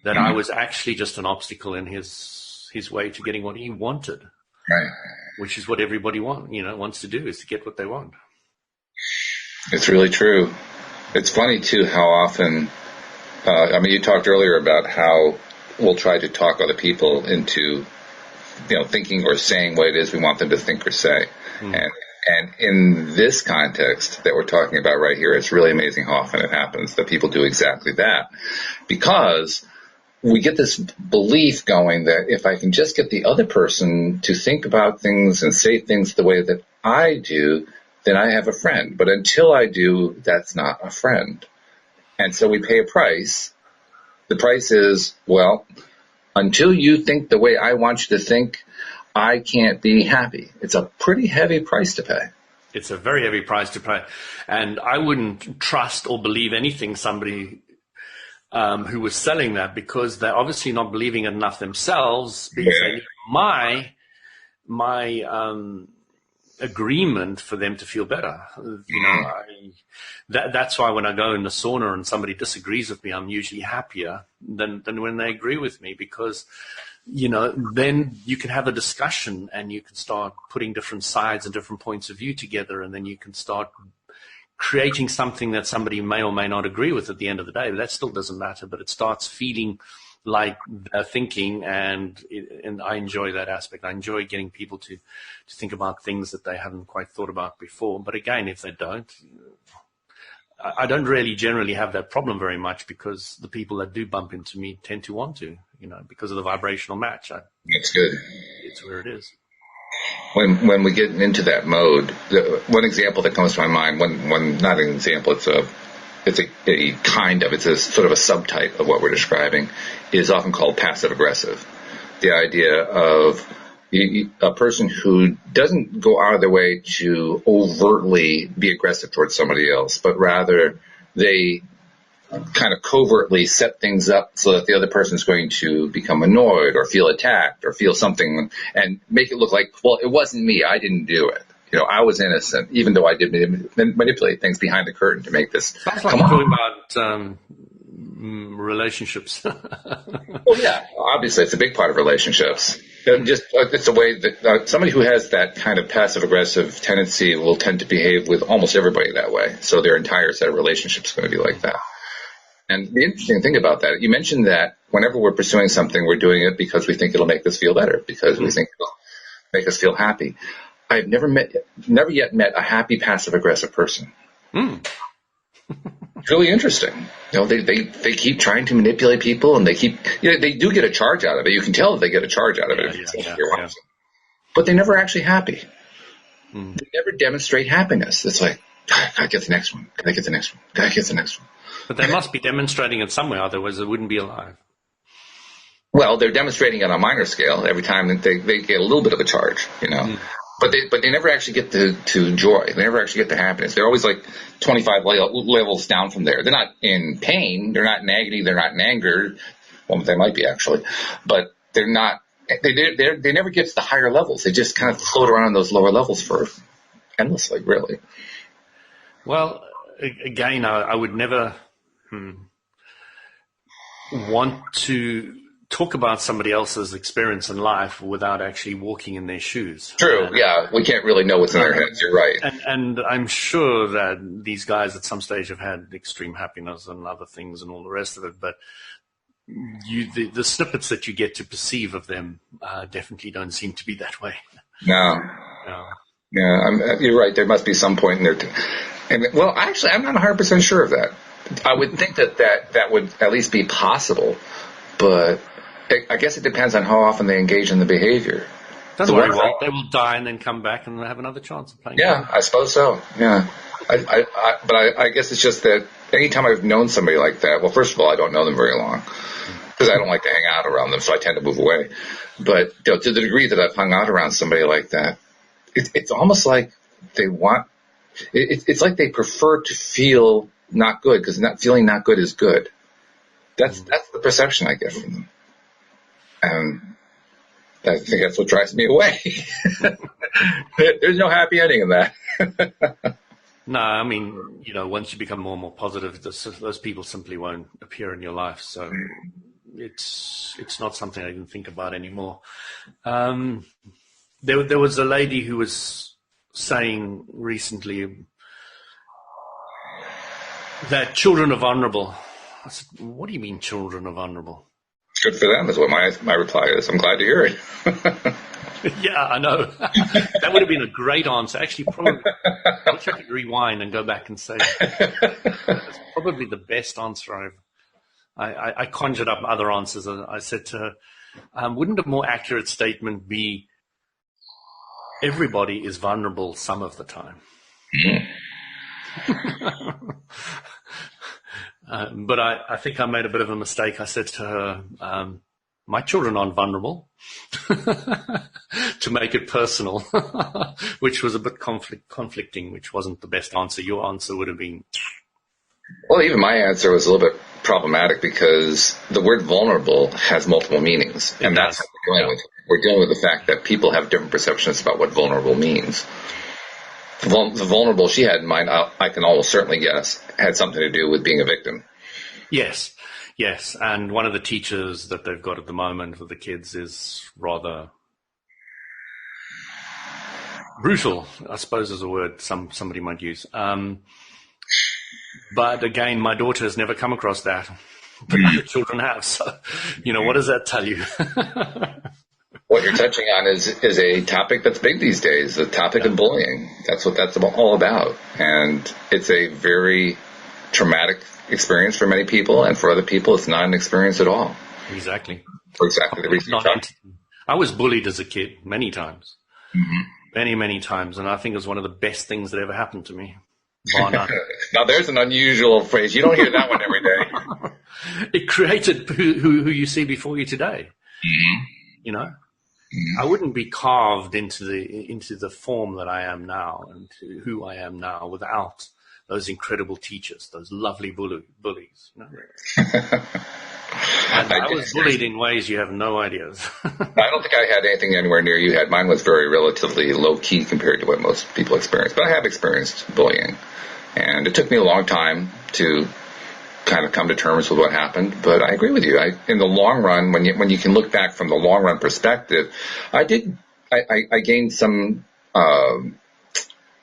that I was actually just an obstacle in his way to getting what he wanted. Right. Which is what everybody wants to do, is to get what they want. It's really true. It's funny, too, how often, you talked earlier about how we'll try to talk other people into, thinking or saying what it is we want them to think or say. And And in this context that we're talking about right here, it's really amazing how often it happens that people do exactly that, because we get this belief going that if I can just get the other person to think about things and say things the way that I do, then I have a friend. But until I do, that's not a friend. And so we pay a price. The price is, well, until you think the way I want you to think, I can't be happy. It's a pretty heavy price to pay. It's a very heavy price to pay. And I wouldn't trust or believe anything somebody who was selling that, because they're obviously not believing it enough themselves, because they need my agreement for them to feel better. That's why when I go in the sauna and somebody disagrees with me, I'm usually happier than when they agree with me, because then you can have a discussion and you can start putting different sides and different points of view together, and then you can start creating something that somebody may or may not agree with at the end of the day. That still doesn't matter, but it starts feeling like they're thinking, and I enjoy that aspect. I enjoy getting people to think about things that they haven't quite thought about before. But again, if they don't, I don't really generally have that problem very much, because the people that do bump into me tend to want to, because of the vibrational match. That's good. It's where it is. When we get into that mode, one example that comes to my mind, one not an example, it's a sort of a subtype of what we're describing, is often called passive aggressive. The idea of a person who doesn't go out of their way to overtly be aggressive towards somebody else, but rather they kind of covertly set things up so that the other person is going to become annoyed or feel attacked or feel something, and make it look like, well, it wasn't me, I didn't do it. I was innocent, even though I did manipulate things behind the curtain to make this. Sounds like you're talking about relationships. Well, yeah, obviously it's a big part of relationships. It's a way that somebody who has that kind of passive-aggressive tendency will tend to behave with almost everybody that way. So their entire set of relationships is going to be like that. And the interesting thing about that, you mentioned that whenever we're pursuing something, we're doing it because we think it'll make us feel better, because we think it'll make us feel happy. I've never yet met a happy passive-aggressive person. It's really interesting. They keep trying to manipulate people, and they do get a charge out of it. You can tell that they get a charge out of it. Yeah. But they're never actually happy. They never demonstrate happiness. It's like, gotta get the next one. Gotta get the next one. Gotta get the next one. But they must be demonstrating it somewhere, otherwise they wouldn't be alive. Well, they're demonstrating it on a minor scale every time that they get a little bit of a charge, But they never actually get to joy. They never actually get to happiness. They're always like 25 levels down from there. They're not in pain. They're not in agony. They're not in anger. Well, they might be actually, but they're not. They never get to the higher levels. They just kind of float around on those lower levels for endlessly, really. Well, again, I would never want to talk about somebody else's experience in life without actually walking in their shoes. True, yeah. We can't really know what's in their heads. You're right. And I'm sure that these guys at some stage have had extreme happiness and other things and all the rest of it, but the snippets that you get to perceive of them definitely don't seem to be that way. No. Yeah, you're right. There must be some point in there. Well, actually, I'm not 100% sure of that. I would think that would at least be possible, but I guess it depends on how often they engage in the behavior. Don't worry, Walt. They will die and then come back and have another chance of playing. Yeah, I suppose so. Yeah, but I guess it's just that anytime I've known somebody like that, well, first of all, I don't know them very long because I don't like to hang out around them, so I tend to move away. But to the degree that I've hung out around somebody like that, it's almost like they want. It's like they prefer to feel not good, because feeling not good is good. That's the perception I get from them. And I think that's what drives me away. There's no happy ending in that. No, I mean, once you become more and more positive, those people simply won't appear in your life. So it's not something I can think about anymore. There was a lady who was saying recently that children are vulnerable. I said, what do you mean children are vulnerable? Good for them is what my reply is. I'm glad to hear it. Yeah, I know. That would have been a great answer. Actually, probably, I wish I could rewind and go back and say that's probably the best answer I conjured up other answers. I said to her, wouldn't a more accurate statement be everybody is vulnerable some of the time? But I think I made a bit of a mistake. I said to her, my children aren't vulnerable, to make it personal, which was a bit conflicting, which wasn't the best answer. Your answer would have been... Well, even my answer was a little bit problematic because the word vulnerable has multiple meanings, and that's what we're dealing with. We're dealing with the fact that people have different perceptions about what vulnerable means. The vulnerable she had in mind, I can almost certainly guess, had something to do with being a victim. Yes. And one of the teachers that they've got at the moment for the kids is rather brutal, I suppose is a word somebody might use. But again, my daughter has never come across that, but other children have. So, what does that tell you? What you're touching on is a topic that's big these days, the topic of bullying. That's what that's all about. And it's a very traumatic experience for many people, and for other people, it's not an experience at all. Exactly. For exactly the reason you're talking. I was bullied as a kid many times. Many, many times. And I think it was one of the best things that ever happened to me. Now, there's an unusual phrase. You don't hear that one every day. It created who you see before you today. I wouldn't be carved into the form that I am now and to who I am now without those incredible teachers, those lovely bullies. And I was bullied in ways you have no idea. I don't think I had anything anywhere near you had. Mine was very relatively low-key compared to what most people experience. But I have experienced bullying. And it took me a long time to kind of come to terms with what happened. But I agree with you. In the long run, when you can look back from the long-run perspective, I gained some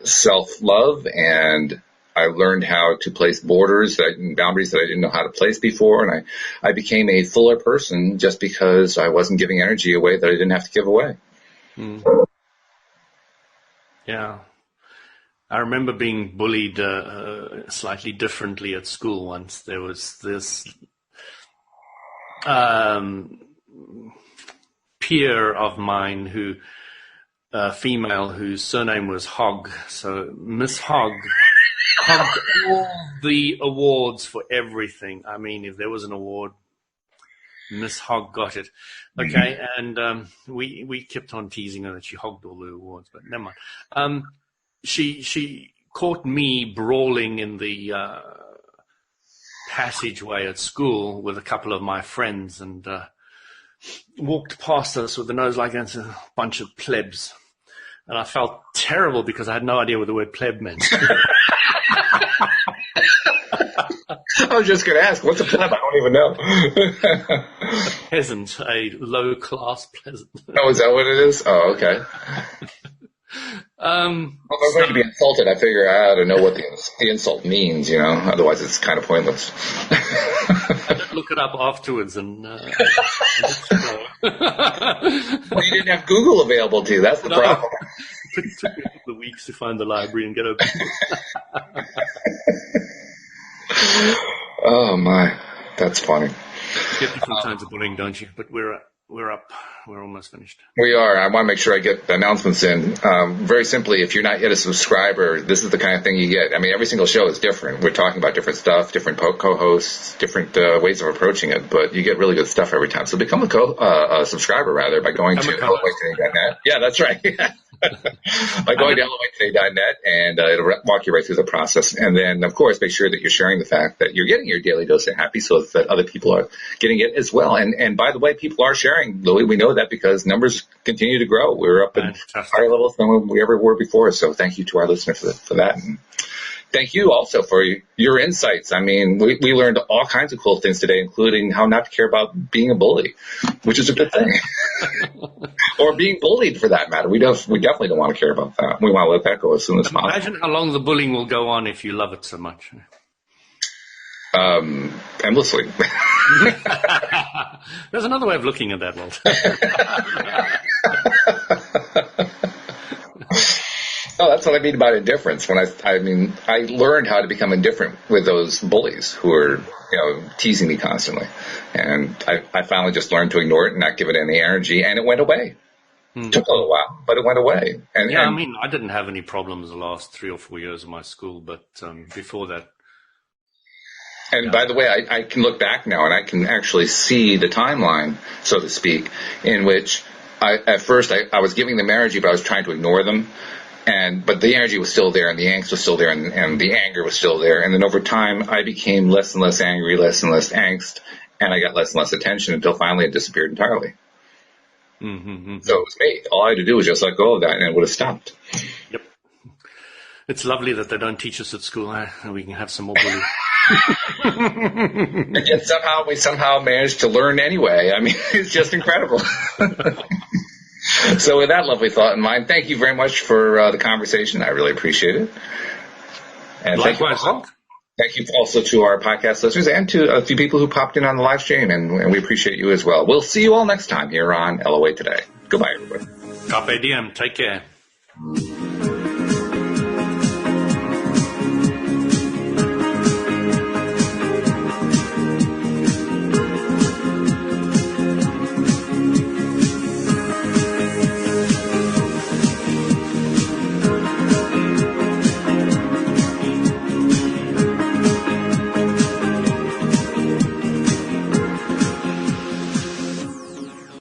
self-love, and I learned how to place borders and boundaries that I didn't know how to place before, and I became a fuller person just because I wasn't giving energy away that I didn't have to give away. Yeah. I remember being bullied slightly differently at school once. There was this peer of mine female whose surname was Hogg. So Miss Hogg hugged all the awards for everything. I mean, if there was an award, Miss Hogg got it. Okay, and we kept on teasing her that she hogged all the awards, but never mind. She caught me brawling in the passageway at school with a couple of my friends, and walked past us with a nose like a bunch of plebs. And I felt terrible because I had no idea what the word pleb meant. I was just going to ask, what's a pleb? I don't even know. A peasant, a low-class peasant. Oh, is that what it is? Oh, okay. If I'm going to be insulted, I figure I ought to know what the insult means, otherwise it's kind of pointless. I did look it up afterwards, and well, you didn't have Google available to you. That's the problem. It took me a couple of weeks to find the library and get open. Oh my, that's funny. You get different kinds of bullying, don't you? But we're up. We're almost finished. We are. I want to make sure I get the announcements in. Very simply, if you're not yet a subscriber, this is the kind of thing you get. I mean, every single show is different. We're talking about different stuff, different co-hosts, different ways of approaching it, but you get really good stuff every time. So become a subscriber, rather, by going to elevatoday.net. Yeah, that's right. By going to elevatoday.net, and it'll walk you right through the process. And then, of course, make sure that you're sharing the fact that you're getting your daily dose of happy so that other people are getting it as well. And by the way, people are sharing, Louis. We know that because numbers continue to grow. We're up at higher levels than we ever were before. So thank you to our listeners for that. And thank you also for your insights. I mean, we learned all kinds of cool things today, including how not to care about being a bully, which is a good thing. Or being bullied, for that matter. We definitely don't want to care about that. We want to let that go as soon as possible. Imagine how long the bullying will go on if you love it so much. Endlessly. There's another way of looking at that, Walt. Oh, that's what I mean about indifference. When I learned how to become indifferent with those bullies who were, teasing me constantly. And I finally just learned to ignore it and not give it any energy, and it went away. It took a little while, but it went away. I didn't have any problems the last 3 or 4 years of my school, but before that. And by the way, I can look back now and I can actually see the timeline, so to speak, in which at first I was giving them energy, but I was trying to ignore them. But the energy was still there, and the angst was still there, and the anger was still there. And then over time, I became less and less angry, less and less angst, and I got less and less attention until finally it disappeared entirely. Mm-hmm. So it was me. All I had to do was just let go of that, and it would have stopped. Yep. It's lovely that they don't teach us at school, and we can have some more bullying. And yet we somehow managed to learn anyway. I mean, it's just incredible. So with that lovely thought in mind, thank you very much for the conversation. I really appreciate it. And likewise, thank you also to our podcast listeners and to a few people who popped in on the live stream, and we appreciate you as well. We'll see you all next time here on LOA Today. Goodbye, everybody. Carpe diem. Take care.